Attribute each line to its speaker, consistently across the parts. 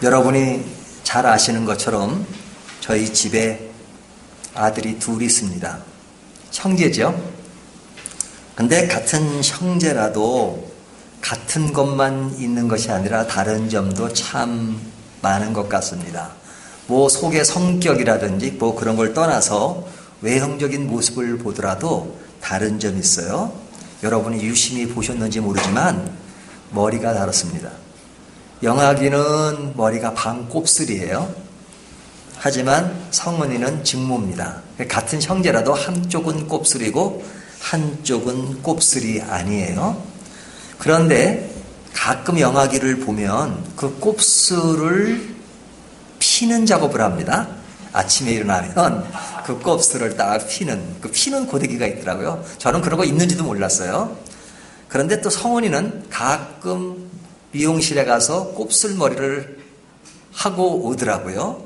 Speaker 1: 여러분이 잘 아시는 것처럼 저희 집에 아들이 둘이 있습니다. 형제죠. 근데 같은 형제라도 같은 것만 있는 것이 아니라 다른 점도 참 많은 것 같습니다. 뭐 속의 성격이라든지 뭐 그런 걸 떠나서 외형적인 모습을 보더라도 다른 점이 있어요. 여러분이 유심히 보셨는지 모르지만 머리가 다릅니다. 영아기는 머리가 반곱슬이에요. 하지만 성은이는 직모입니다. 같은 형제라도 한쪽은 곱슬이고 한쪽은 곱슬이 아니에요. 그런데 가끔 영아기를 보면 그 곱슬을 피는 작업을 합니다. 아침에 일어나면 그 곱슬을 딱 피는, 그 피는 고데기가 있더라고요. 저는 그런 거 있는지도 몰랐어요. 그런데 또 성은이는 가끔 미용실에 가서 곱슬머리를 하고 오더라고요.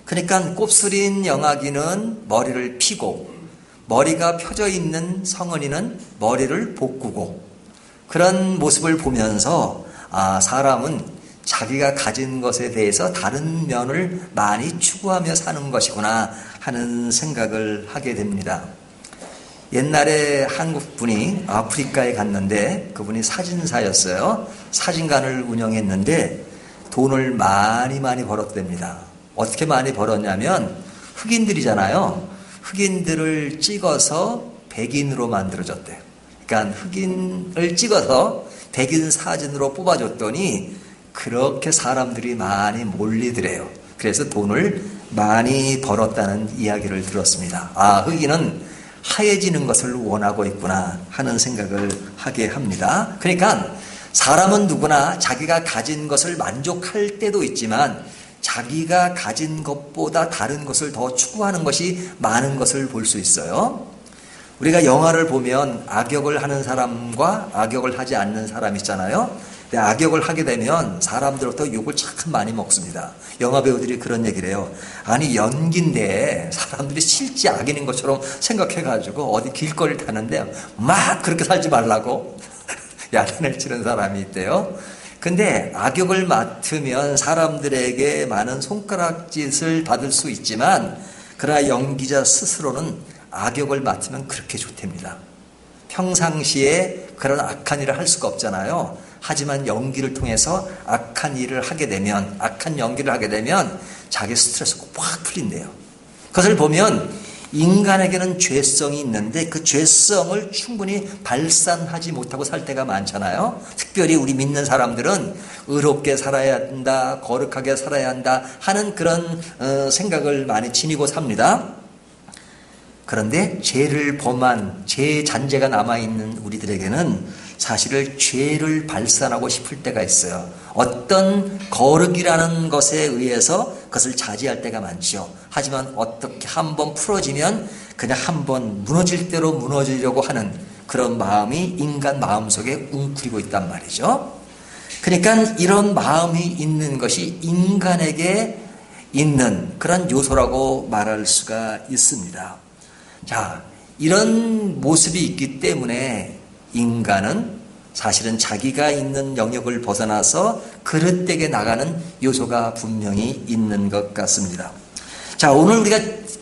Speaker 1: 그러니까 곱슬인 영아기는 머리를 피고 머리가 펴져 있는 성은이는 머리를 볶고 그런 모습을 보면서 사람은 자기가 가진 것에 대해서 다른 면을 많이 추구하며 사는 것이구나 하는 생각을 하게 됩니다. 옛날에 한국 분이 아프리카에 갔는데 그분이 사진사였어요. 사진관을 운영했는데 돈을 많이 벌었답니다. 어떻게 많이 벌었냐면 흑인들이잖아요. 흑인들을 찍어서 백인으로 만들어줬대요. 그러니까 흑인을 찍어서 백인 사진으로 뽑아줬더니 그렇게 사람들이 많이 몰리더래요. 그래서 돈을 많이 벌었다는 이야기를 들었습니다. 흑인은 하얘지는 것을 원하고 있구나 하는 생각을 하게 합니다. 그러니까 사람은 누구나 자기가 가진 것을 만족할 때도 있지만 자기가 가진 것보다 다른 것을 더 추구하는 것이 많은 것을 볼 수 있어요. 우리가 영화를 보면 악역을 하는 사람과 악역을 하지 않는 사람이 있잖아요. 근데 악역을 하게 되면 사람들로부터 욕을 참 많이 먹습니다. 영화 배우들이 그런 얘기를 해요. 아니 연기인데 사람들이 실제 악인인 것처럼 생각해가지고 어디 길거리를 타는데 막 그렇게 살지 말라고 야단을 치는 사람이 있대요. 근데 악역을 맡으면 사람들에게 많은 손가락짓을 받을 수 있지만 그러나 연기자 스스로는 악역을 맡으면 그렇게 좋답니다. 평상시에 그런 악한 일을 할 수가 없잖아요. 하지만 연기를 통해서 악한 일을 하게 되면, 악한 연기를 하게 되면 자기 스트레스가 확 풀린대요. 그것을 보면 인간에게는 죄성이 있는데 그 죄성을 충분히 발산하지 못하고 살 때가 많잖아요. 특별히 우리 믿는 사람들은 의롭게 살아야 한다, 거룩하게 살아야 한다 하는 그런 생각을 많이 지니고 삽니다. 그런데 죄를 범한 죄 잔재가 남아있는 우리들에게는 사실은 죄를 발산하고 싶을 때가 있어요. 어떤 거룩이라는 것에 의해서 그것을 자제할 때가 많죠. 하지만 어떻게 한번 풀어지면 그냥 한번 무너질 대로 무너지려고 하는 그런 마음이 인간 마음속에 웅크리고 있단 말이죠. 그러니까 이런 마음이 있는 것이 인간에게 있는 그런 요소라고 말할 수가 있습니다. 자, 이런 모습이 있기 때문에 인간은 사실은 자기가 있는 영역을 벗어나서 그릇되게 나가는 요소가 분명히 있는 것 같습니다. 자, 오늘 우리가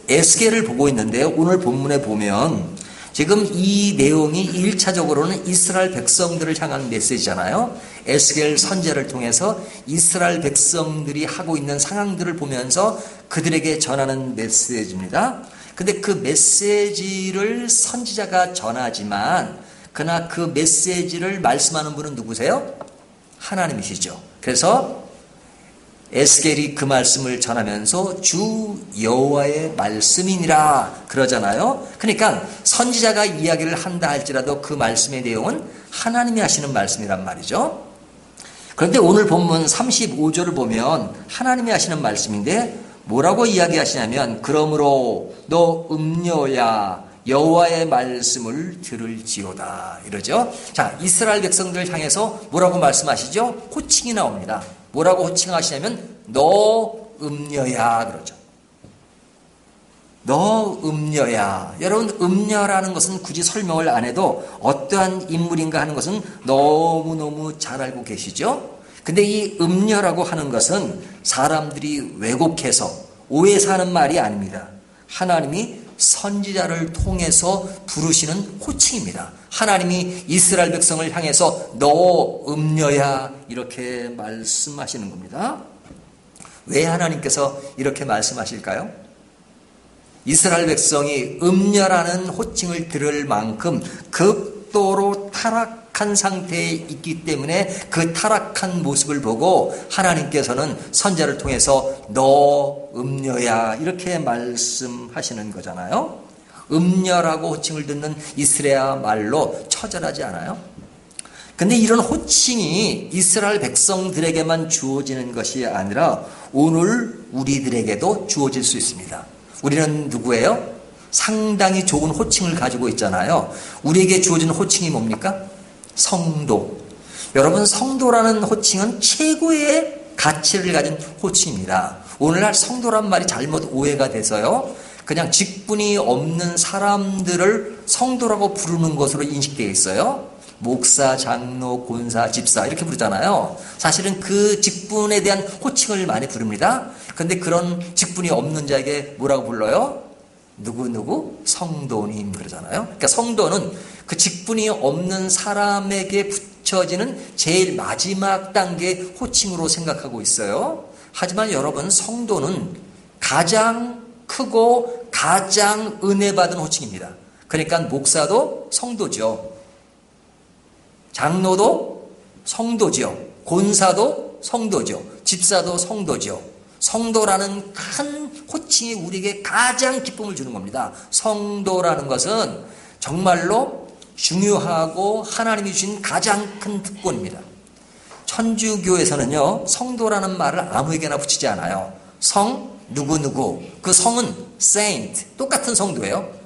Speaker 1: 에스겔을 보고 있는데요. 오늘 본문에 보면 지금 이 내용이 1차적으로는 이스라엘 백성들을 향한 메시지잖아요. 에스겔 선지자를 통해서 이스라엘 백성들이 하고 있는 상황들을 보면서 그들에게 전하는 메시지입니다. 근데 그 메시지를 선지자가 전하지만 그러나 그 메시지를 말씀하는 분은 누구세요? 하나님이시죠. 그래서 에스겔이 그 말씀을 전하면서 주 여호와의 말씀이니라 그러잖아요. 그러니까 선지자가 이야기를 한다 할지라도 그 말씀의 내용은 하나님이 하시는 말씀이란 말이죠. 그런데 오늘 본문 35절을 보면 하나님이 하시는 말씀인데 뭐라고 이야기하시냐면 그러므로 너 음녀야 여호와의 말씀을 들을지어다 이러죠. 자, 이스라엘 백성들을 향해서 뭐라고 말씀하시죠? 호칭이 나옵니다. 뭐라고 호칭하시냐면 너 음녀야 그러죠. 너 음녀야. 여러분 음녀라는 것은 굳이 설명을 안 해도 어떠한 인물인가 하는 것은 너무너무 잘 알고 계시죠. 근데 이 음녀라고 하는 것은 사람들이 왜곡해서 오해해서 하는 말이 아닙니다. 하나님이 선지자를 통해서 부르시는 호칭입니다. 하나님이 이스라엘 백성을 향해서 너 음녀야 이렇게 말씀하시는 겁니다. 왜 하나님께서 이렇게 말씀하실까요? 이스라엘 백성이 음녀라는 호칭을 들을 만큼 극도로 타락한 상태에 있기 때문에 그 타락한 모습을 보고 하나님께서는 선지자를 통해서 너 음녀야 이렇게 말씀하시는 거잖아요. 음녀라고 호칭을 듣는 이스라엘 말로 처절하지 않아요? 근데 이런 호칭이 이스라엘 백성들에게만 주어지는 것이 아니라 오늘 우리들에게도 주어질 수 있습니다. 우리는 누구예요? 상당히 좋은 호칭을 가지고 있잖아요. 우리에게 주어진 호칭이 뭡니까? 성도. 여러분, 성도라는 호칭은 최고의 가치를 가진 호칭입니다. 오늘날 성도란 말이 잘못 오해가 돼서요, 그냥 직분이 없는 사람들을 성도라고 부르는 것으로 인식되어 있어요. 목사, 장로, 권사, 집사 이렇게 부르잖아요. 사실은 그 직분에 대한 호칭을 많이 부릅니다. 그런데 그런 직분이 없는 자에게 뭐라고 불러요? 누구누구 성도님 그러잖아요. 그러니까 성도는 그 직분이 없는 사람에게 붙여지는 제일 마지막 단계의 호칭으로 생각하고 있어요. 하지만 여러분, 성도는 가장 크고 가장 은혜 받은 호칭입니다. 그러니까 목사도 성도죠. 장로도 성도죠. 권사도 성도죠. 집사도 성도죠. 성도라는 큰 호칭이 우리에게 가장 기쁨을 주는 겁니다. 성도라는 것은 정말로 중요하고 하나님이 주신 가장 큰 특권입니다. 천주교에서는요, 성도라는 말을 아무에게나 붙이지 않아요. 성, 누구누구. 그 성은 saint, 똑같은 성도예요.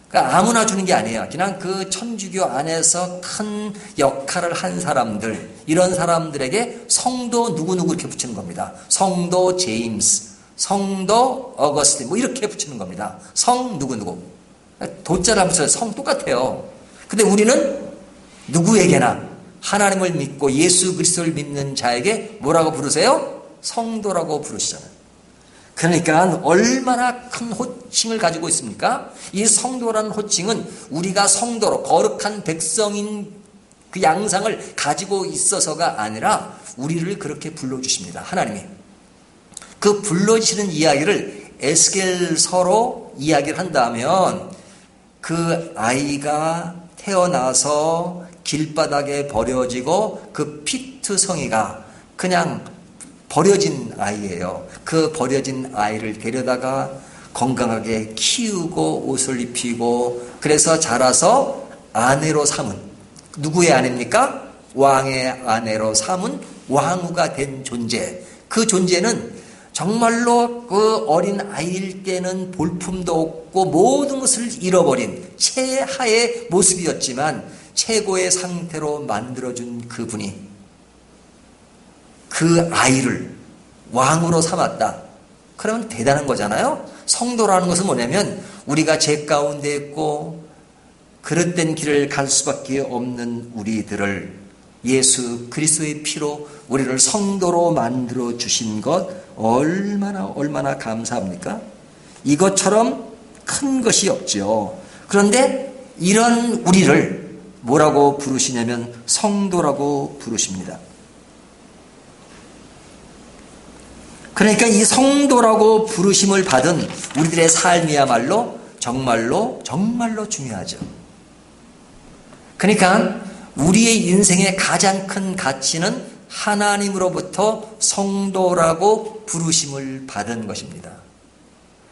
Speaker 1: 그러니까 아무나 주는 게 아니에요. 그냥 그 천주교 안에서 큰 역할을 한 사람들, 이런 사람들에게 성도 누구누구 이렇게 붙이는 겁니다. 성도 제임스, 성도 어거스틴 뭐 이렇게 붙이는 겁니다. 성 누구누구. 도자를 안 붙여요. 성 똑같아요. 근데 우리는 누구에게나 하나님을 믿고 예수 그리스도를 믿는 자에게 뭐라고 부르세요? 성도라고 부르시잖아요. 그러니까 얼마나 큰 호칭을 가지고 있습니까? 이 성도라는 호칭은 우리가 성도로 거룩한 백성인 그 양상을 가지고 있어서가 아니라 우리를 그렇게 불러주십니다. 하나님이. 그 불러주시는 이야기를 에스겔서로 이야기를 한다면 그 아이가 태어나서 길바닥에 버려지고 그 피트성이가 그냥 버려진 아이예요. 그 버려진 아이를 데려다가 건강하게 키우고 옷을 입히고 그래서 자라서 아내로 삼은, 누구의 아내입니까? 왕의 아내로 삼은 왕후가 된 존재. 그 존재는 정말로 그 어린 아이일 때는 볼품도 없고 모든 것을 잃어버린 최하의 모습이었지만 최고의 상태로 만들어준 그분이 그 아이를 왕으로 삼았다. 그러면 대단한 거잖아요. 성도라는 것은 뭐냐면 우리가 죄 가운데 있고 그릇된 길을 갈 수밖에 없는 우리들을 예수 그리스도의 피로 우리를 성도로 만들어 주신 것 얼마나 감사합니까? 이것처럼 큰 것이 없죠. 그런데 이런 우리를 뭐라고 부르시냐면 성도라고 부르십니다. 그러니까 이 성도라고 부르심을 받은 우리들의 삶이야말로 정말로 중요하죠. 그러니까 우리의 인생의 가장 큰 가치는 하나님으로부터 성도라고 부르심을 받은 것입니다.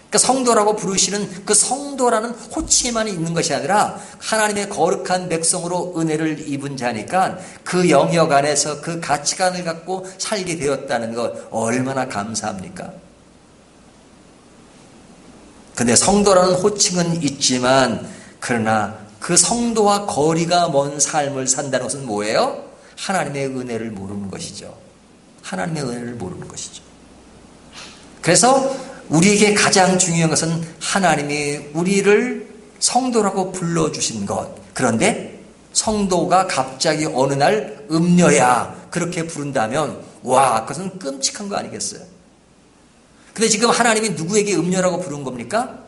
Speaker 1: 그러니까 성도라고 부르시는 그 성도라는 호칭에만 있는 것이 아니라 하나님의 거룩한 백성으로 은혜를 입은 자니까 그 영역 안에서 그 가치관을 갖고 살게 되었다는 것 얼마나 감사합니까? 근데 성도라는 호칭은 있지만 그러나 그 성도와 거리가 먼 삶을 산다는 것은 뭐예요? 하나님의 은혜를 모르는 것이죠. 하나님의 은혜를 모르는 것이죠. 그래서 우리에게 가장 중요한 것은 하나님이 우리를 성도라고 불러주신 것. 그런데 성도가 갑자기 어느 날 음녀야 그렇게 부른다면 와, 그것은 끔찍한 거 아니겠어요? 근데 지금 하나님이 누구에게 음녀라고 부른 겁니까?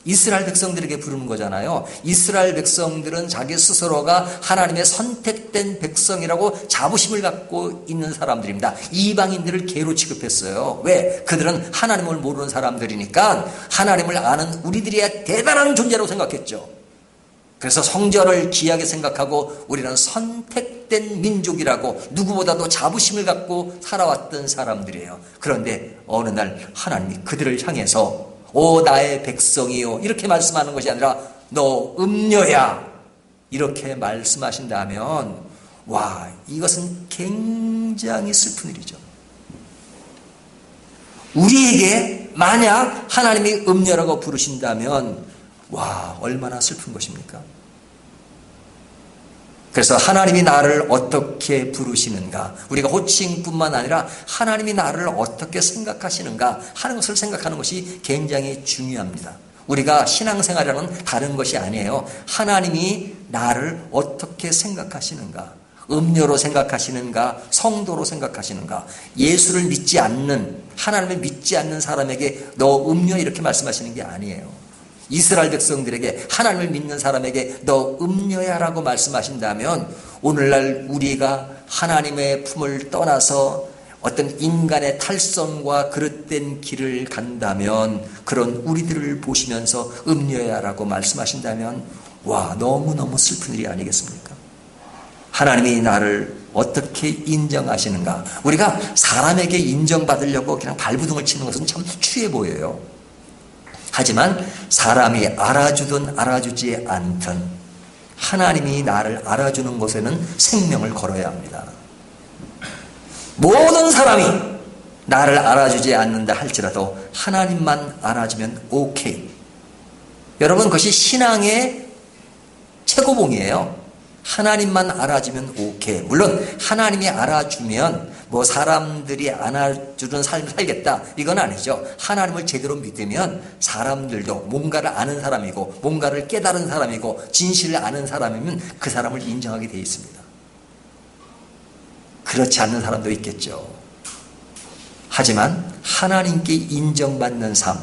Speaker 1: 이스라엘 백성들에게 부르는 거잖아요. 이스라엘 백성들은 자기 스스로가 하나님의 선택된 백성이라고 자부심을 갖고 있는 사람들입니다. 이방인들을 개로 취급했어요. 왜? 그들은 하나님을 모르는 사람들이니까 하나님을 아는 우리들이 대단한 존재라고 생각했죠. 그래서 성전을 귀하게 생각하고 우리는 선택된 민족이라고 누구보다도 자부심을 갖고 살아왔던 사람들이에요. 그런데 어느 날 하나님이 그들을 향해서 오 나의 백성이요 이렇게 말씀하는 것이 아니라 너 음녀야 이렇게 말씀하신다면 와, 이것은 굉장히 슬픈 일이죠. 우리에게 만약 하나님이 음녀라고 부르신다면 와, 얼마나 슬픈 것입니까? 그래서 하나님이 나를 어떻게 부르시는가, 우리가 호칭뿐만 아니라 하나님이 나를 어떻게 생각하시는가 하는 것을 생각하는 것이 굉장히 중요합니다. 우리가 신앙생활이라는 다른 것이 아니에요. 하나님이 나를 어떻게 생각하시는가, 음녀로 생각하시는가, 성도로 생각하시는가. 예수를 믿지 않는, 하나님을 믿지 않는 사람에게 너 음녀 이렇게 말씀하시는 게 아니에요. 이스라엘 백성들에게, 하나님을 믿는 사람에게 너 음녀야 라고 말씀하신다면 오늘날 우리가 하나님의 품을 떠나서 어떤 인간의 탈선과 그릇된 길을 간다면 그런 우리들을 보시면서 음녀야 라고 말씀하신다면 와, 너무너무 슬픈 일이 아니겠습니까? 하나님이 나를 어떻게 인정하시는가. 우리가 사람에게 인정받으려고 그냥 발부둥을 치는 것은 참 추해 보여요. 하지만 사람이 알아주든 알아주지 않든 하나님이 나를 알아주는 곳에는 생명을 걸어야 합니다. 모든 사람이 나를 알아주지 않는다 할지라도 하나님만 알아주면 오케이. 여러분, 그것이 신앙의 최고봉이에요. 하나님만 알아주면 오케이. 물론 하나님이 알아주면 뭐 사람들이 안아주는 삶을 살겠다 이건 아니죠. 하나님을 제대로 믿으면 사람들도 뭔가를 아는 사람이고 뭔가를 깨달은 사람이고 진실을 아는 사람이면 그 사람을 인정하게 되어 있습니다. 그렇지 않는 사람도 있겠죠. 하지만 하나님께 인정받는 삶,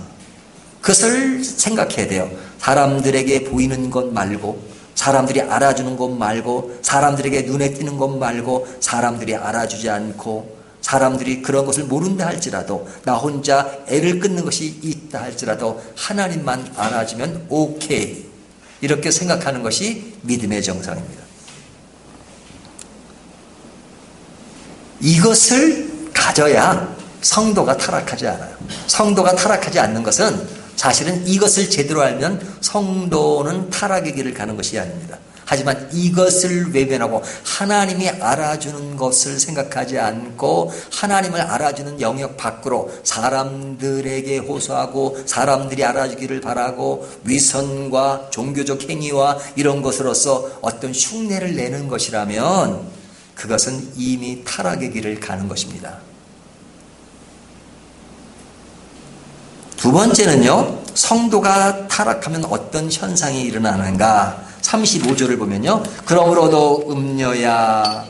Speaker 1: 그것을 생각해야 돼요. 사람들에게 보이는 것 말고, 사람들이 알아주는 것 말고, 사람들에게 눈에 띄는 것 말고, 사람들이 알아주지 않고 사람들이 그런 것을 모른다 할지라도, 나 혼자 애를 끊는 것이 있다 할지라도 하나님만 알아주면 오케이, 이렇게 생각하는 것이 믿음의 정상입니다. 이것을 가져야 성도가 타락하지 않아요. 성도가 타락하지 않는 것은 사실은 이것을 제대로 알면 성도는 타락의 길을 가는 것이 아닙니다. 하지만 이것을 외면하고 하나님이 알아주는 것을 생각하지 않고 하나님을 알아주는 영역 밖으로 사람들에게 호소하고 사람들이 알아주기를 바라고 위선과 종교적 행위와 이런 것으로서 어떤 흉내를 내는 것이라면 그것은 이미 타락의 길을 가는 것입니다. 두 번째는요, 성도가 타락하면 어떤 현상이 일어나는가. 35절을 보면요, 그러므로 너 음녀야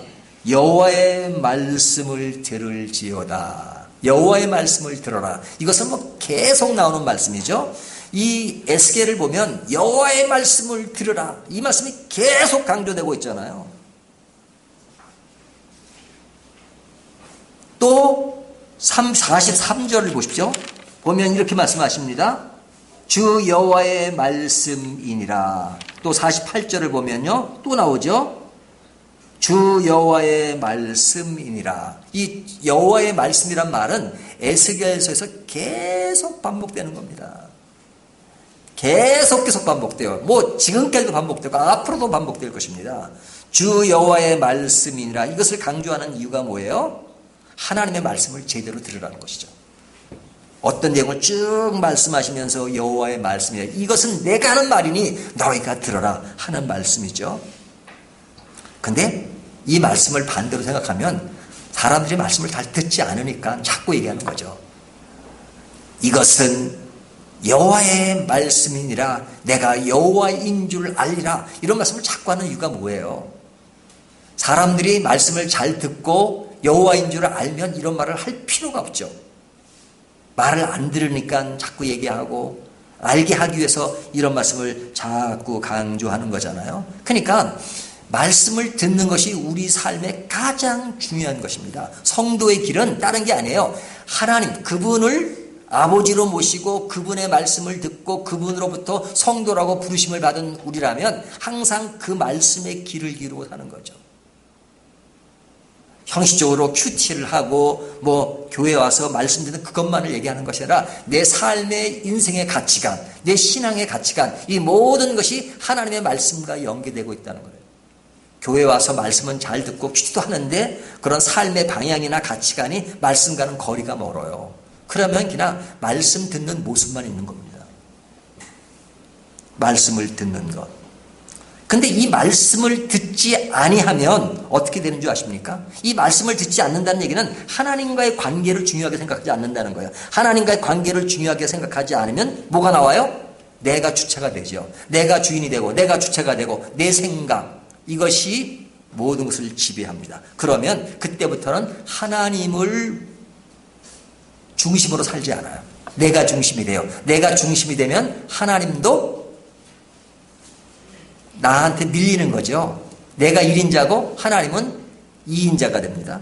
Speaker 1: 여호와의 말씀을 들을지어다. 여호와의 말씀을 들어라. 이것은 뭐 계속 나오는 말씀이죠. 이 에스겔을 보면 여호와의 말씀을 들으라, 이 말씀이 계속 강조되고 있잖아요. 또 43절을 보십시오. 보면 이렇게 말씀하십니다. 주 여호와의 말씀이니라. 또 48절을 보면요, 또 나오죠. 주 여호와의 말씀이니라. 이 여호와의 말씀이란 말은 에스겔서에서 계속 반복되는 겁니다. 계속 반복돼요. 뭐 지금까지도 반복되고 앞으로도 반복될 것입니다. 주 여호와의 말씀이니라. 이것을 강조하는 이유가 뭐예요? 하나님의 말씀을 제대로 들으라는 것이죠. 어떤 내용을 쭉 말씀하시면서 여호와의 말씀이라, 이것은 내가 하는 말이니 너희가 들어라 하는 말씀이죠. 근데 이 말씀을 반대로 생각하면 사람들이 말씀을 잘 듣지 않으니까 자꾸 얘기하는 거죠. 이것은 여호와의 말씀이니라, 내가 여호와인 줄 알리라, 이런 말씀을 자꾸 하는 이유가 뭐예요? 사람들이 말씀을 잘 듣고 여호와인 줄 알면 이런 말을 할 필요가 없죠. 말을 안 들으니까 자꾸 얘기하고 알게 하기 위해서 이런 말씀을 자꾸 강조하는 거잖아요. 그러니까 말씀을 듣는 것이 우리 삶의 가장 중요한 것입니다. 성도의 길은 다른 게 아니에요. 하나님, 그분을 아버지로 모시고 그분의 말씀을 듣고 그분으로부터 성도라고 부르심을 받은 우리라면 항상 그 말씀의 길을 기르고 사는 거죠. 형식적으로 큐티를 하고 교회 와서 말씀 듣는 그것만을 얘기하는 것이 아니라 내 삶의 인생의 가치관, 내 신앙의 가치관, 이 모든 것이 하나님의 말씀과 연계되고 있다는 거예요. 교회 와서 말씀은 잘 듣고 큐티도 하는데 그런 삶의 방향이나 가치관이 말씀과는 거리가 멀어요. 그러면 그냥 말씀 듣는 모습만 있는 겁니다. 말씀을 듣는 것. 근데 이 말씀을 듣지 아니하면 어떻게 되는 줄 아십니까? 이 말씀을 듣지 않는다는 얘기는 하나님과의 관계를 중요하게 생각하지 않는다는 거예요. 하나님과의 관계를 중요하게 생각하지 않으면 뭐가 나와요? 내가 주체가 되죠. 내가 주인이 되고 내가 주체가 되고 내 생각, 이것이 모든 것을 지배합니다. 그러면 그때부터는 하나님을 중심으로 살지 않아요. 내가 중심이 돼요. 내가 중심이 되면 하나님도 나한테 밀리는 거죠. 내가 1인자고 하나님은 2인자가 됩니다.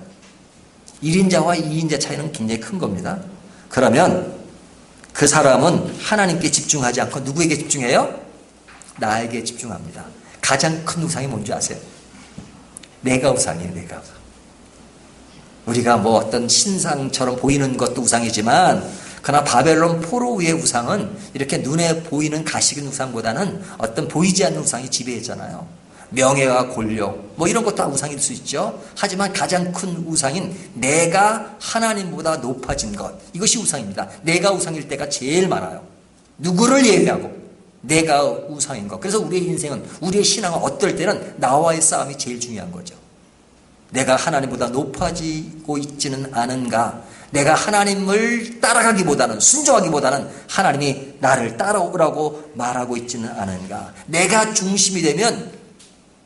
Speaker 1: 1인자와 2인자 차이는 굉장히 큰 겁니다. 그러면 그 사람은 하나님께 집중하지 않고 누구에게 집중해요? 나에게 집중합니다. 가장 큰 우상이 뭔지 아세요? 내가 우상이에요. 내가 우상. 우리가 어떤 신상처럼 보이는 것도 우상이지만 그러나 바벨론 포로의 우상은 이렇게 눈에 보이는 가식인 우상보다는 어떤 보이지 않는 우상이 지배했잖아요. 명예와 권력 이런 것도 우상일 수 있죠. 하지만 가장 큰 우상인 내가 하나님보다 높아진 것, 이것이 우상입니다. 내가 우상일 때가 제일 많아요. 누구를 예외하고 내가 우상인 것. 그래서 우리의 인생은, 우리의 신앙은 어떨 때는 나와의 싸움이 제일 중요한 거죠. 내가 하나님보다 높아지고 있지는 않은가? 내가 하나님을 따라가기보다는, 순종하기보다는 하나님이 나를 따라오라고 말하고 있지는 않은가? 내가 중심이 되면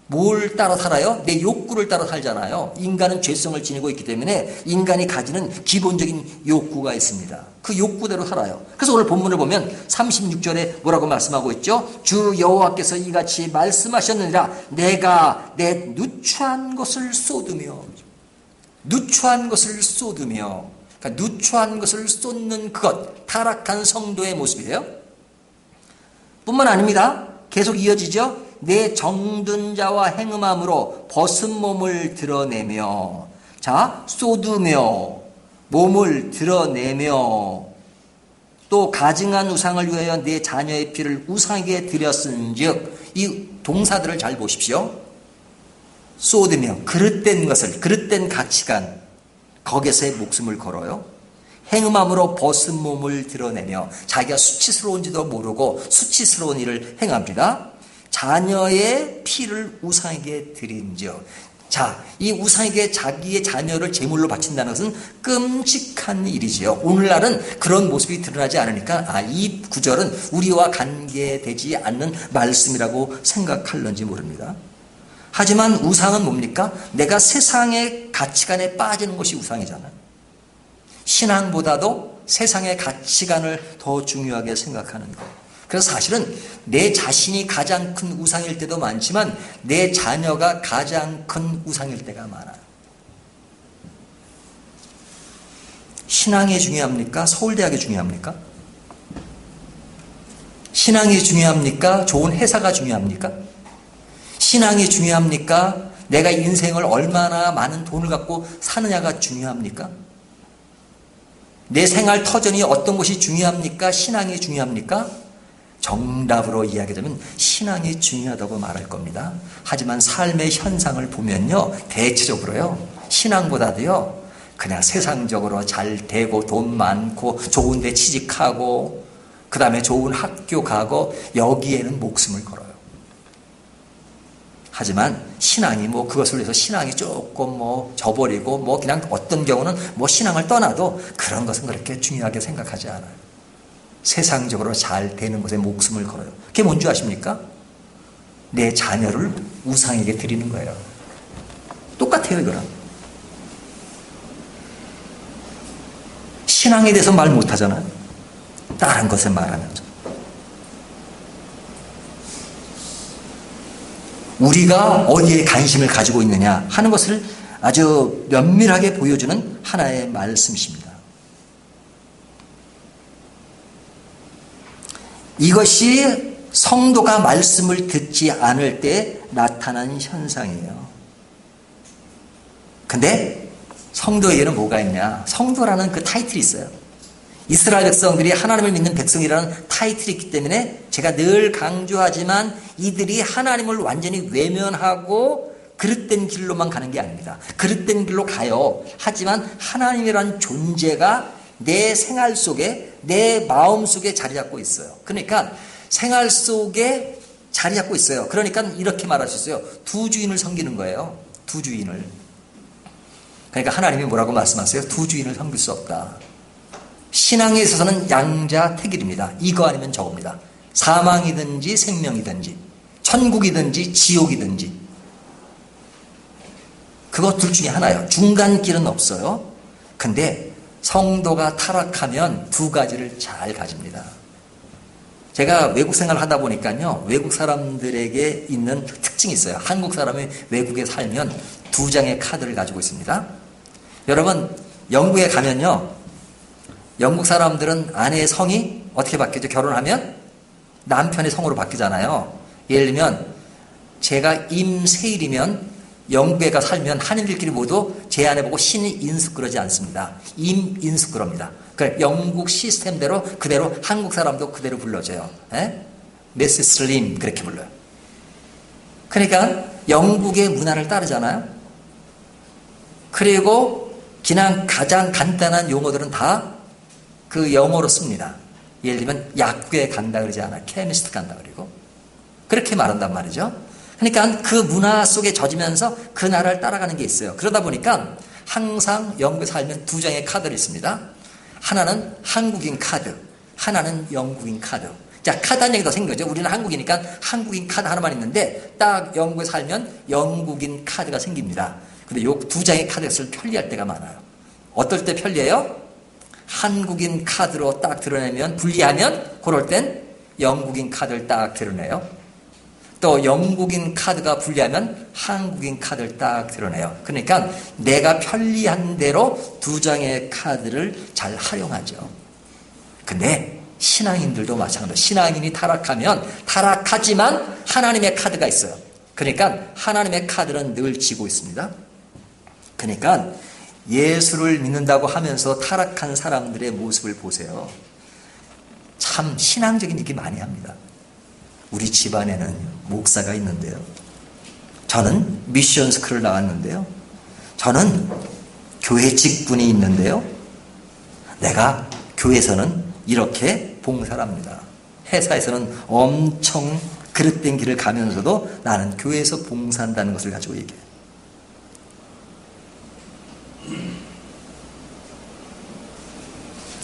Speaker 1: 뭘 따라 살아요? 내 욕구를 따라 살잖아요. 인간은 죄성을 지니고 있기 때문에 인간이 가지는 기본적인 욕구가 있습니다. 그 욕구대로 살아요. 그래서 오늘 본문을 보면 36절에 뭐라고 말씀하고 있죠? 주 여호와께서 이같이 말씀하셨느니라. 내가 내 누추한 것을 쏟으며, 누추한 것을 쏟으며, 그러니까 누추한 것을 쏟는 그것, 타락한 성도의 모습이에요. 뿐만 아닙니다. 계속 이어지죠. 내 정든 자와 행음함으로 벗은 몸을 드러내며, 자, 쏟으며 몸을 드러내며 또 가증한 우상을 위하여 내 자녀의 피를 우상에게 드렸은즉, 이 동사들을 잘 보십시오. 쏟으며, 그릇된 것을, 그릇된 가치관, 거기에서의 목숨을 걸어요. 행음함으로 벗은 몸을 드러내며, 자기가 수치스러운지도 모르고 수치스러운 일을 행합니다. 자녀의 피를 우상에게 드린즉. 자, 이 우상에게 자기의 자녀를 제물로 바친다는 것은 끔찍한 일이지요. 오늘날은 그런 모습이 드러나지 않으니까 이 구절은 우리와 관계되지 않는 말씀이라고 생각할런지 모릅니다. 하지만 우상은 뭡니까? 내가 세상의 가치관에 빠지는 것이 우상이잖아요. 신앙보다도 세상의 가치관을 더 중요하게 생각하는 것. 그래서 사실은 내 자신이 가장 큰 우상일 때도 많지만 내 자녀가 가장 큰 우상일 때가 많아요. 신앙이 중요합니까? 서울대학이 중요합니까? 신앙이 중요합니까? 좋은 회사가 중요합니까? 신앙이 중요합니까? 내가 인생을 얼마나 많은 돈을 갖고 사느냐가 중요합니까? 내 생활 터전이 어떤 것이 중요합니까? 신앙이 중요합니까? 정답으로 이야기하자면 신앙이 중요하다고 말할 겁니다. 하지만 삶의 현상을 보면요, 대체적으로요, 신앙보다도요, 그냥 세상적으로 잘 되고 돈 많고 좋은 데 취직하고 그 다음에 좋은 학교 가고 여기에는 목숨을 걸어요. 하지만 신앙이 그것을 위해서 신앙이 조금 저버리고 그냥 어떤 경우는 신앙을 떠나도 그런 것은 그렇게 중요하게 생각하지 않아요. 세상적으로 잘 되는 것에 목숨을 걸어요. 그게 뭔지 아십니까? 내 자녀를 우상에게 드리는 거예요. 똑같아요, 이거랑. 신앙에 대해서 말 못하잖아요. 다른 것에 말하면서. 우리가 어디에 관심을 가지고 있느냐 하는 것을 아주 면밀하게 보여주는 하나의 말씀이십니다. 이것이 성도가 말씀을 듣지 않을 때 나타나는 현상이에요. 근데 성도에게는 뭐가 있냐? 성도라는 그 타이틀이 있어요. 이스라엘 백성들이 하나님을 믿는 백성이라는 타이틀이 있기 때문에 제가 늘 강조하지만 이들이 하나님을 완전히 외면하고 그릇된 길로만 가는 게 아닙니다. 그릇된 길로 가요. 하지만 하나님이라는 존재가 내 생활 속에, 내 마음 속에 자리 잡고 있어요. 그러니까 생활 속에 자리 잡고 있어요. 그러니까 이렇게 말할 수 있어요. 두 주인을 섬기는 거예요. 두 주인을. 그러니까 하나님이 뭐라고 말씀하세요? 두 주인을 섬길 수 없다. 신앙에 있어서는 양자택일입니다. 이거 아니면 저겁니다. 사망이든지 생명이든지 천국이든지 지옥이든지 그거 둘 중에 하나예요. 중간 길은 없어요. 근데 성도가 타락하면 두 가지를 잘 가집니다. 제가 외국 생활을 하다 보니까요. 외국 사람들에게 있는 특징이 있어요. 한국 사람이 외국에 살면 두 장의 카드를 가지고 있습니다. 여러분 영국에 가면요. 영국 사람들은 아내의 성이 어떻게 바뀌죠? 결혼하면 남편의 성으로 바뀌잖아요. 예를 들면 제가 임세일이면 영국에 가 살면 한인들끼리 모두 제 아내 보고 신인숙 그러지 않습니다. 임인숙 그럽니다. 그러니까 영국 시스템대로 그대로 한국 사람도 그대로 불러줘요. 미세스 림 그렇게 불러요. 그러니까 영국의 문화를 따르잖아요. 그리고 그냥 가장 간단한 용어들은 다 그 영어로 씁니다. 예를 들면 약국에 간다 그러지 않아요. 케미스트 간다 그리고 그렇게 말한단 말이죠. 그러니까 그 문화 속에 젖으면서 그 나라를 따라가는 게 있어요. 그러다 보니까 항상 영국에 살면 두 장의 카드를 있습니다. 하나는 한국인 카드, 하나는 영국인 카드. 자, 카드 한 장이 더 생긴 거죠. 우리는 한국이니까 한국인 카드 하나만 있는데 딱 영국에 살면 영국인 카드가 생깁니다. 근데 요 두 장의 카드를 편리할 때가 많아요. 어떨 때 편리해요? 한국인 카드로 딱 드러내면 분리하면 그럴 땐 영국인 카드를 딱 드러내요. 또 영국인 카드가 분리하면 한국인 카드를 딱 드러내요. 그러니까 내가 편리한 대로 두 장의 카드를 잘 활용하죠. 근데 신앙인들도 마찬가지로 신앙인이 타락하면 타락하지만 하나님의 카드가 있어요. 그러니까 하나님의 카드는 늘 쥐고 있습니다. 그러니까 예수를 믿는다고 하면서 타락한 사람들의 모습을 보세요. 참 신앙적인 얘기 많이 합니다. 우리 집안에는 목사가 있는데요. 저는 미션 스쿨을 나왔는데요. 저는 교회 직분이 있는데요. 내가 교회에서는 이렇게 봉사를 합니다. 회사에서는 엄청 그릇된 길을 가면서도 나는 교회에서 봉사한다는 것을 가지고 얘기해요.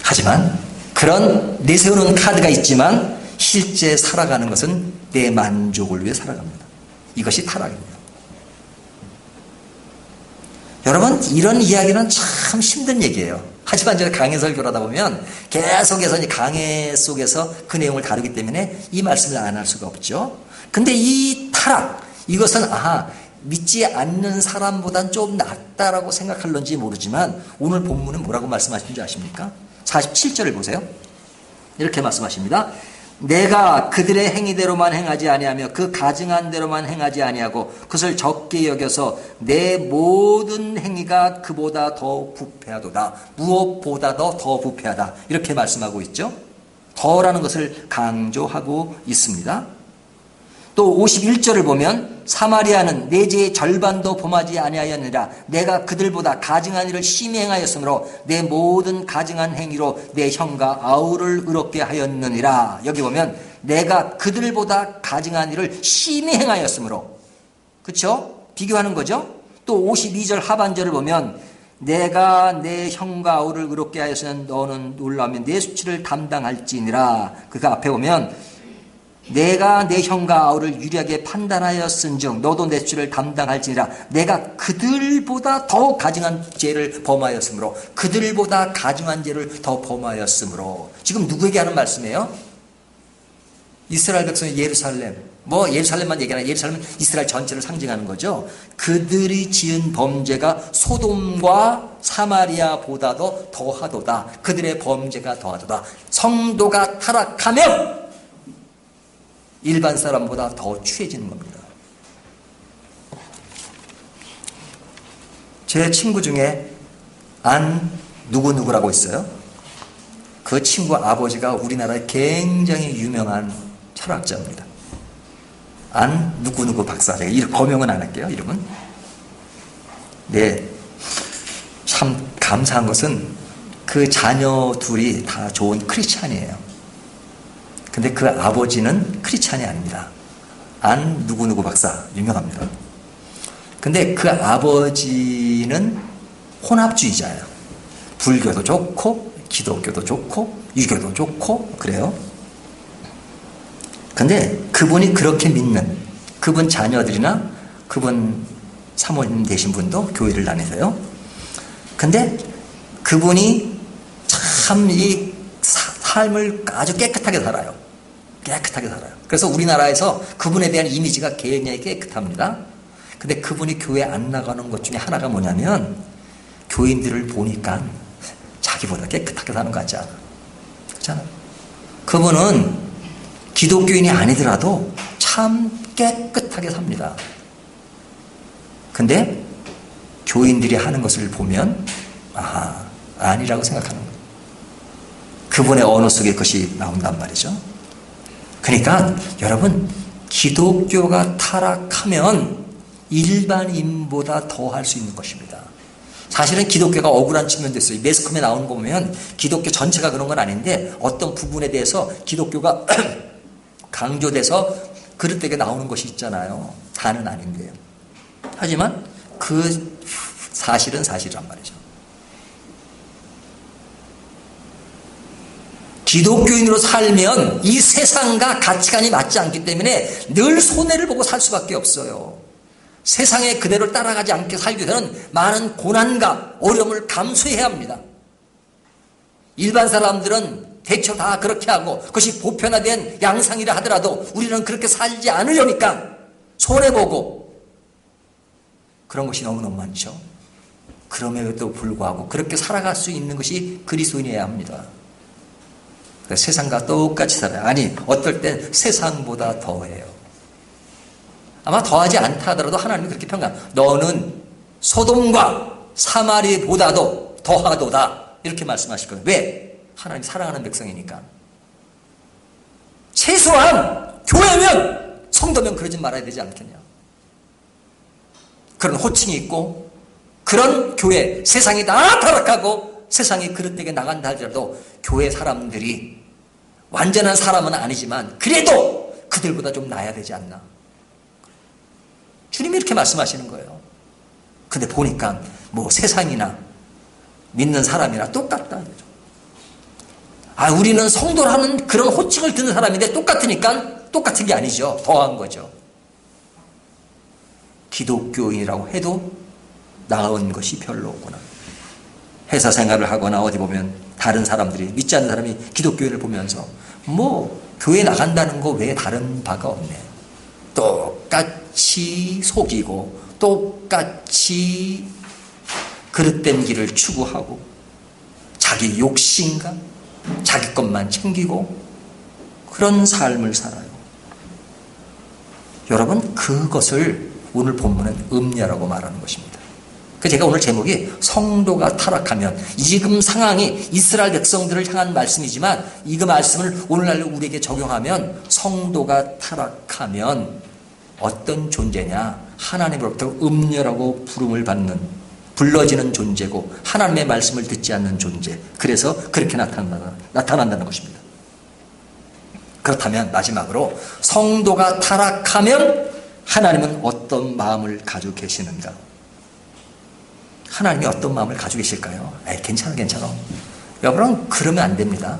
Speaker 1: 하지만 그런 내세우는 카드가 있지만 실제 살아가는 것은 내 만족을 위해 살아갑니다. 이것이 타락입니다. 여러분 이런 이야기는 참 힘든 얘기예요. 하지만 제가 강해 설교를 하다 보면 계속해서 강해 속에서 그 내용을 다루기 때문에 이 말씀을 안 할 수가 없죠. 근데 이 타락 이것은 믿지 않는 사람보단 좀 낫다라고 생각할런지 모르지만 오늘 본문은 뭐라고 말씀하시는 줄 아십니까? 47절을 보세요. 이렇게 말씀하십니다. 내가 그들의 행위대로만 행하지 아니하며 그 가증한 대로만 행하지 아니하고 그것을 적게 여겨서 내 모든 행위가 그보다 더 부패하도다. 무엇보다도 더 부패하다. 이렇게 말씀하고 있죠. 더라는 것을 강조하고 있습니다. 또 51절을 보면 사마리아는 내 죄의 절반도 범하지 아니하였느라 내가 그들보다 가증한 일을 심히 행하였으므로 내 모든 가증한 행위로 내 형과 아우를 의롭게 하였느니라. 여기 보면 내가 그들보다 가증한 일을 심히 행하였으므로 그렇죠? 비교하는 거죠. 또 52절 하반절을 보면 내가 내 형과 아우를 의롭게 하였으면 너는 놀라우면 내 수치를 담당할지니라. 그 앞에 보면 내가 내 형과 아우를 유리하게 판단하였은즉 너도 내 죄를 담당할지니라. 내가 그들보다 더 가증한 죄를 범하였으므로, 그들보다 가증한 죄를 더 범하였으므로. 지금 누구에게 하는 말씀이에요? 이스라엘 백성의 예루살렘. 예루살렘만 얘기하나, 예루살렘은 이스라엘 전체를 상징하는 거죠. 그들이 지은 범죄가 소돔과 사마리아보다도 더하도다. 그들의 범죄가 더하도다. 성도가 타락하면 일반 사람보다 더 취해지는 겁니다. 제 친구 중에 안 누구누구라고 있어요. 그 친구 아버지가 우리나라의 굉장히 유명한 철학자입니다. 안 누구누구 박사. 제가 거명은 안 할게요, 이름은. 네, 참 감사한 것은 그 자녀 둘이 다 좋은 크리스찬이에요. 근데 그 아버지는 크리스찬이 아닙니다. 안 누구누구 박사, 유명합니다. 근데 그 아버지는 혼합주의자예요. 불교도 좋고 기독교도 좋고 유교도 좋고 그래요. 근데 그분이 그렇게 믿는, 그분 자녀들이나 그분 사모님 되신 분도 교회를 다니세요. 근데 그분이 참 이 삶을 아주 깨끗하게 살아요. 깨끗하게 살아요. 그래서 우리나라에서 그분에 대한 이미지가 굉장히 깨끗합니다. 근데 그분이 교회 안 나가는 것 중에 하나가 뭐냐면, 교인들을 보니까 자기보다 깨끗하게 사는 것 같지 않아? 그렇잖아. 그분은 기독교인이 아니더라도 참 깨끗하게 삽니다. 근데 교인들이 하는 것을 보면 아니라고 생각하는 거예요. 그분의 언어 속에 그것이 나온단 말이죠. 그러니까 여러분, 기독교가 타락하면 일반인보다 더 할 수 있는 것입니다. 사실은 기독교가 억울한 측면도 있어요. 매스컴에 나오는 거 보면 기독교 전체가 그런 건 아닌데 어떤 부분에 대해서 기독교가 강조돼서 그릇되게 나오는 것이 있잖아요. 다는 아닌데요. 하지만 그 사실은 사실이란 말이죠. 기독교인으로 살면 이 세상과 가치관이 맞지 않기 때문에 늘 손해를 보고 살 수밖에 없어요. 세상에 그대로 따라가지 않게 살기 위해서는 많은 고난과 어려움을 감수해야 합니다. 일반 사람들은 대처 다 그렇게 하고 그것이 보편화된 양상이라 하더라도 우리는 그렇게 살지 않으려니까 손해보고 그런 것이 너무너무 많죠. 그럼에도 불구하고 그렇게 살아갈 수 있는 것이 그리스도인이어야 합니다. 세상과 똑같이 살아요. 아니, 어떨 땐 세상보다 더해요. 아마 더하지 않다 하더라도 하나님이 그렇게 평가해요. 너는 소돔과 사마리보다도 더하도다. 이렇게 말씀하실 거예요. 왜? 하나님 사랑하는 백성이니까. 최소한 교회면, 성도면 그러지 말아야 되지 않겠냐. 그런 호칭이 있고 그런 교회, 세상이 다 타락하고 세상이 그릇되게 나간다 할지라도 교회 사람들이 완전한 사람은 아니지만 그래도 그들보다 좀 나아야 되지 않나. 주님이 이렇게 말씀하시는 거예요. 근데 보니까 세상이나 믿는 사람이나 똑같다. 우리는 성도라는 그런 호칭을 듣는 사람인데 똑같으니까 똑같은 게 아니죠. 더한 거죠. 기독교인이라고 해도 나은 것이 별로 없구나. 회사 생활을 하거나 어디 보면 다른 사람들이, 믿지 않는 사람이 기독교인을 보면서 교회 나간다는 거 외에 다른 바가 없네. 똑같이 속이고 똑같이 그릇된 길을 추구하고 자기 욕심과 자기 것만 챙기고 그런 삶을 살아요. 여러분, 그것을 오늘 본문은 음녀라고 말하는 것입니다. 제가 오늘 제목이 성도가 타락하면, 지금 상황이 이스라엘 백성들을 향한 말씀이지만 이 말씀을 오늘날 우리에게 적용하면 성도가 타락하면 어떤 존재냐? 하나님으로부터 음녀라고 부름을 받는, 불러지는 존재고 하나님의 말씀을 듣지 않는 존재. 그래서 그렇게 나타난다는 것입니다. 그렇다면 마지막으로 성도가 타락하면 하나님은 어떤 마음을 가지고 계시는가? 하나님이 어떤 마음을 가지고 계실까요? 괜찮아. 여러분, 그러면 안 됩니다.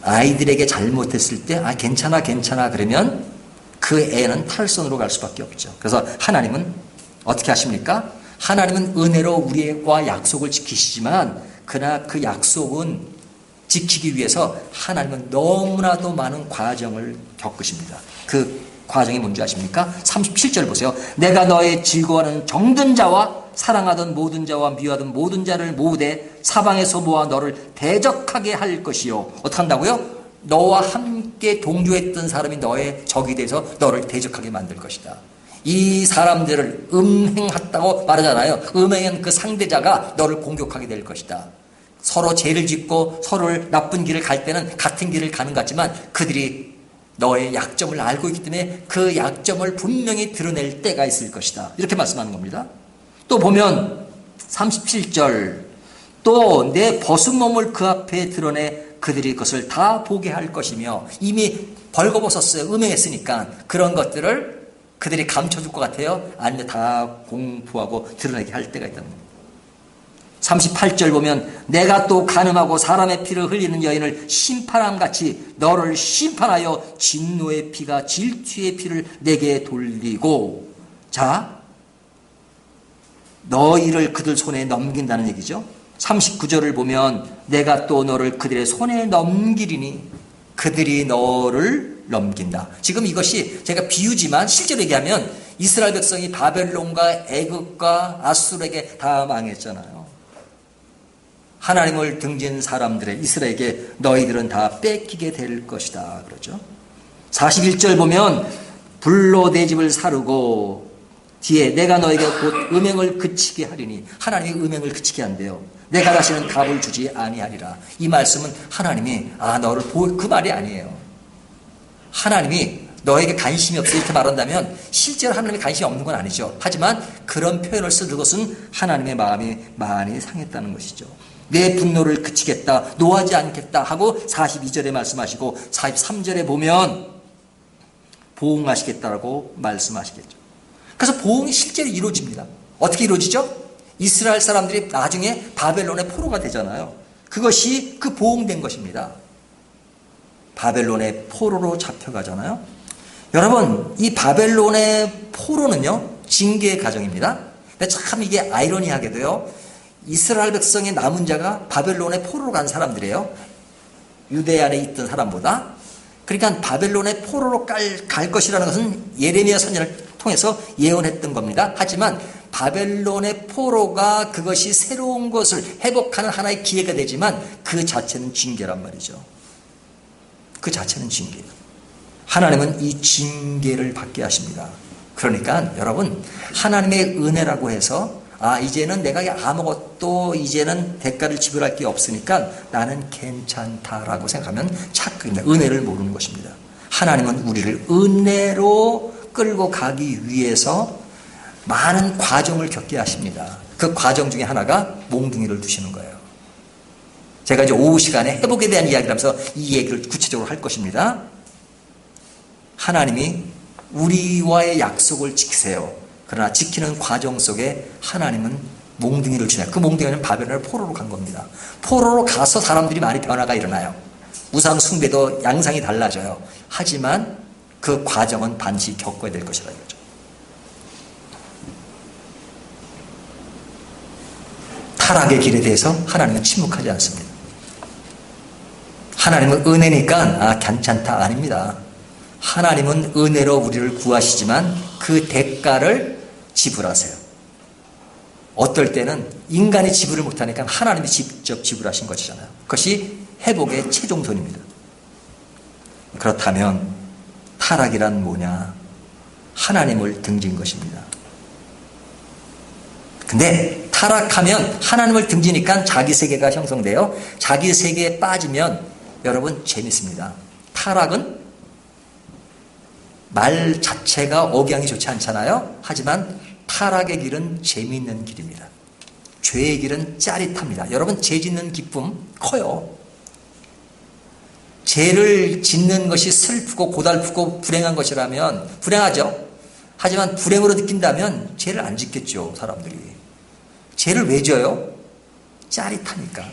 Speaker 1: 아이들에게 잘못했을 때 괜찮아 괜찮아 그러면 그 애는 탈선으로 갈 수밖에 없죠. 그래서 하나님은 어떻게 하십니까? 하나님은 은혜로 우리와 약속을 지키시지만 그러나 그 약속은 지키기 위해서 하나님은 너무나도 많은 과정을 겪으십니다. 그 과정이 뭔지 아십니까? 37절 보세요. 내가 너의 즐거워하는 정든 자와 사랑하던 모든 자와 미워하던 모든 자를 모으되 사방에서 모아 너를 대적하게 할 것이요. 어떻게 한다고요? 너와 함께 동조했던 사람이 너의 적이 돼서 너를 대적하게 만들 것이다. 이 사람들을 음행했다고 말하잖아요. 음행한 그 상대자가 너를 공격하게 될 것이다. 서로 죄를 짓고 서로를 나쁜 길을 갈 때는 같은 길을 가는 것 같지만 그들이 너의 약점을 알고 있기 때문에 그 약점을 분명히 드러낼 때가 있을 것이다. 이렇게 말씀하는 겁니다. 또 보면 37절 또 내 벗은 몸을 그 앞에 드러내 그들이 그것을 다 보게 할 것이며 이미 벌거벗었어요. 음행했으니까 그런 것들을 그들이 감춰줄 것 같아요. 아니면 다 공부하고 드러내게 할 때가 있다는 겁니다. 38절 보면 내가 또 간음하고 사람의 피를 흘리는 여인을 심판함같이 너를 심판하여 진노의 피가 질투의 피를 내게 돌리고 자 너희를 그들 손에 넘긴다는 얘기죠. 39절을 보면 내가 또 너를 그들의 손에 넘기리니 그들이 너를 넘긴다. 지금 이것이 제가 비유지만 실제로 얘기하면 이스라엘 백성이 바벨론과 애굽과 아수르에게 다 망했잖아요. 하나님을 등진 사람들의 이스라엘에게 너희들은 다 뺏기게 될 것이다 그러죠. 41절 보면 불로 내 집을 사르고 뒤에 내가 너에게 곧 음행을 그치게 하리니 하나님이 음행을 그치게 한대요. 내가 다시는 답을 주지 아니하리라. 이 말씀은 하나님이 너를 그 말이 아니에요. 하나님이 너에게 관심이 없어 이렇게 말한다면 실제로 하나님이 관심이 없는 건 아니죠. 하지만 그런 표현을 쓰는 것은 하나님의 마음이 많이 상했다는 것이죠. 내 분노를 그치겠다, 노하지 않겠다 하고 42절에 말씀하시고 43절에 보면 보응하시겠다라고 말씀하시겠죠. 그래서 보응이 실제로 이루어집니다. 어떻게 이루어지죠? 이스라엘 사람들이 나중에 바벨론의 포로가 되잖아요. 그것이 그 보응된 것입니다. 바벨론의 포로로 잡혀가잖아요. 여러분, 이 바벨론의 포로는요, 징계의 가정입니다. 근데 참 이게 아이러니하게도요, 이스라엘 백성의 남은 자가 바벨론의 포로로 간 사람들이에요. 유대 안에 있던 사람보다. 그러니까 바벨론의 포로로 갈 것이라는 것은 예레미야 선지자를 통해서 예언했던 겁니다. 하지만 바벨론의 포로가 그것이 새로운 것을 회복하는 하나의 기회가 되지만 그 자체는 징계란 말이죠. 그 자체는 징계예요. 하나님은 이 징계를 받게 하십니다. 그러니까 여러분, 하나님의 은혜라고 해서 이제는 내가 아무것도 이제는 대가를 지불할 게 없으니까 나는 괜찮다라고 생각하면 착각입니다. 은혜를 모르는 것입니다. 하나님은 우리를 은혜로 끌고 가기 위해서 많은 과정을 겪게 하십니다. 그 과정 중에 하나가 몽둥이를 두시는 거예요. 제가 이제 오후 시간에 회복에 대한 이야기를 하면서 이 얘기를 구체적으로 할 것입니다. 하나님이 우리와의 약속을 지키세요. 그러나 지키는 과정 속에 하나님은 몽둥이를 주네요. 그 몽둥이는 바벨론을 포로로 간 겁니다. 포로로 가서 사람들이 많이 변화가 일어나요. 우상 숭배도 양상이 달라져요. 하지만 그 과정은 반드시 겪어야 될 것이라 이거죠. 타락의 길에 대해서 하나님은 침묵하지 않습니다. 하나님은 은혜니까 괜찮다 아닙니다. 하나님은 은혜로 우리를 구하시지만 그 대가를 지불하세요. 어떨 때는 인간이 지불을 못하니까 하나님이 직접 지불하신 것이잖아요. 그것이 회복의 최종선입니다. 그렇다면 타락이란 뭐냐? 하나님을 등진 것입니다. 근데 타락하면 하나님을 등지니까 자기 세계가 형성돼요. 자기 세계에 빠지면 여러분 재밌습니다. 타락은 말 자체가 억양이 좋지 않잖아요. 하지만 타락의 길은 재미있는 길입니다. 죄의 길은 짜릿합니다. 여러분, 죄 짓는 기쁨 커요. 죄를 짓는 것이 슬프고 고달프고 불행한 것이라면 불행하죠. 하지만 불행으로 느낀다면 죄를 안 짓겠죠, 사람들이. 죄를 왜 져요? 짜릿하니까.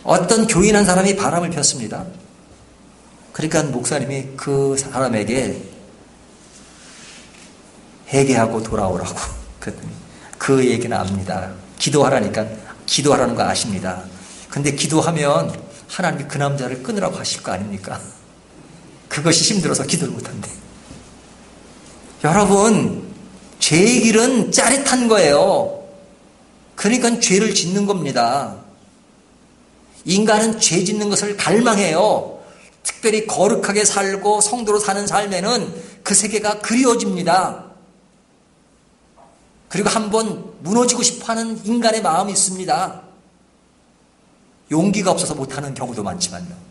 Speaker 1: 어떤 교인한 사람이 바람을 폈습니다. 그러니까 목사님이 그 사람에게 회개하고 돌아오라고 그랬더니 그 얘기는 압니다. 기도하라니까 기도하라는 거 아십니다. 근데 기도하면 하나님이 그 남자를 끊으라고 하실 거 아닙니까? 그것이 힘들어서 기도를 못한대. 여러분, 죄의 길은 짜릿한 거예요. 그러니까 죄를 짓는 겁니다. 인간은 죄 짓는 것을 갈망해요. 특별히 거룩하게 살고 성도로 사는 삶에는 그 세계가 그리워집니다. 그리고 한번 무너지고 싶어하는 인간의 마음이 있습니다. 용기가 없어서 못하는 경우도 많지만요.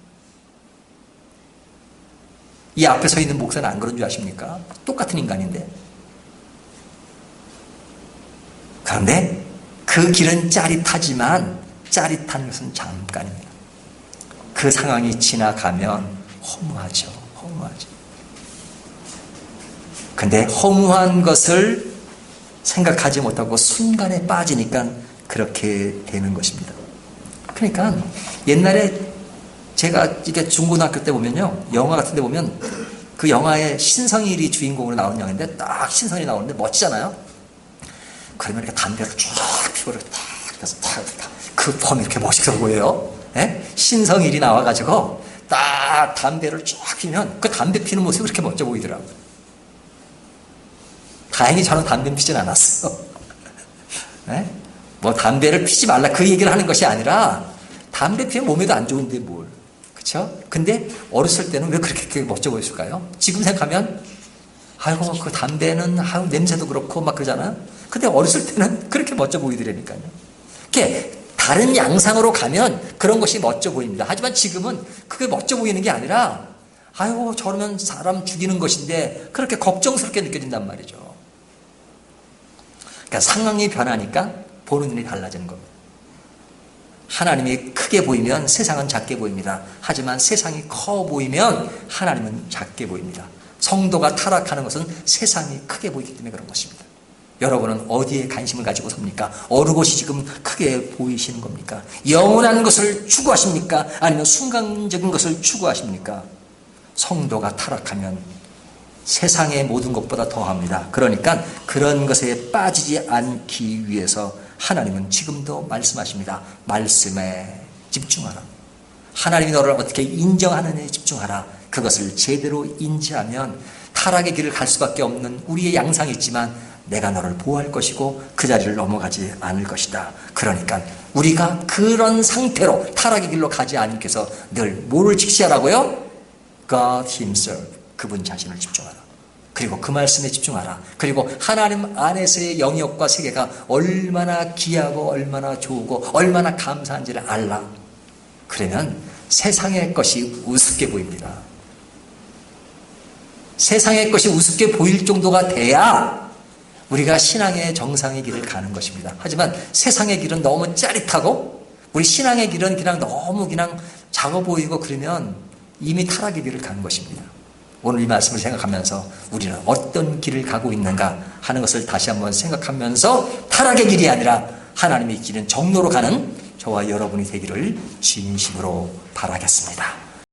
Speaker 1: 이 앞에 서 있는 목사는 안 그런 줄 아십니까? 똑같은 인간인데. 그런데 그 길은 짜릿하지만 짜릿한 것은 잠깐입니다. 그 상황이 지나가면 허무하죠. 허무하죠. 근데 허무한 것을 생각하지 못하고 순간에 빠지니까 그렇게 되는 것입니다. 그러니까 옛날에 제가 이게 중고등학교 때 보면요, 영화 같은 데 보면 그 영화에 신성일이 주인공으로 나오는 영화인데 딱 신성일이 나오는데 멋지잖아요. 그러면 이렇게 담배를 쫙 피고 이렇게 탁 그래서 그 폼이 이렇게 멋있어 보여요. 예? 신성일이 나와가지고 딱 담배를 쫙 피면 그 담배 피는 모습이 그렇게 멋져 보이더라고요. 다행히 저는 담배 피진 않았어요. 네? 뭐 담배를 피지 말라 그 얘기를 하는 것이 아니라 담배 피면 몸에도 안 좋은데 뭘. 그렇죠? 근데 어렸을 때는 왜 그렇게 멋져 보였을까요? 지금 생각하면 아이고 그 담배는 아유 냄새도 그렇고 막 그러잖아요. 근데 어렸을 때는 그렇게 멋져 보이더라니까요. 이렇게 다른 양상으로 가면 그런 것이 멋져 보입니다. 하지만 지금은 그게 멋져 보이는 게 아니라 아이고 저러면 사람 죽이는 것인데 그렇게 걱정스럽게 느껴진단 말이죠. 그러니까 상황이 변하니까 보는 눈이 달라지는 겁니다. 하나님이 크게 보이면 세상은 작게 보입니다. 하지만 세상이 커 보이면 하나님은 작게 보입니다. 성도가 타락하는 것은 세상이 크게 보이기 때문에 그런 것입니다. 여러분은 어디에 관심을 가지고 섭니까? 어느 것이 지금 크게 보이시는 겁니까? 영원한 것을 추구하십니까? 아니면 순간적인 것을 추구하십니까? 성도가 타락하면 세상의 모든 것보다 더합니다. 그러니까 그런 것에 빠지지 않기 위해서 하나님은 지금도 말씀하십니다. 말씀에 집중하라. 하나님이 너를 어떻게 인정하느냐에 집중하라. 그것을 제대로 인지하면 타락의 길을 갈 수밖에 없는 우리의 양상이 있지만 내가 너를 보호할 것이고 그 자리를 넘어가지 않을 것이다. 그러니까 우리가 그런 상태로 타락의 길로 가지 않기 위해서 늘 뭐를 직시하라고요? God Himself. 그분 자신을 집중하라. 그리고 그 말씀에 집중하라. 그리고 하나님 안에서의 영역과 세계가 얼마나 귀하고 얼마나 좋고 얼마나 감사한지를 알라. 그러면 세상의 것이 우습게 보입니다. 세상의 것이 우습게 보일 정도가 돼야 우리가 신앙의 정상의 길을 가는 것입니다. 하지만 세상의 길은 너무 짜릿하고 우리 신앙의 길은 그냥 너무 그냥 작아 보이고 그러면 이미 타락의 길을 가는 것입니다. 오늘 이 말씀을 생각하면서 우리는 어떤 길을 가고 있는가 하는 것을 다시 한번 생각하면서 타락의 길이 아니라 하나님의 길은 정로로 가는 저와 여러분이 되기를 진심으로 바라겠습니다.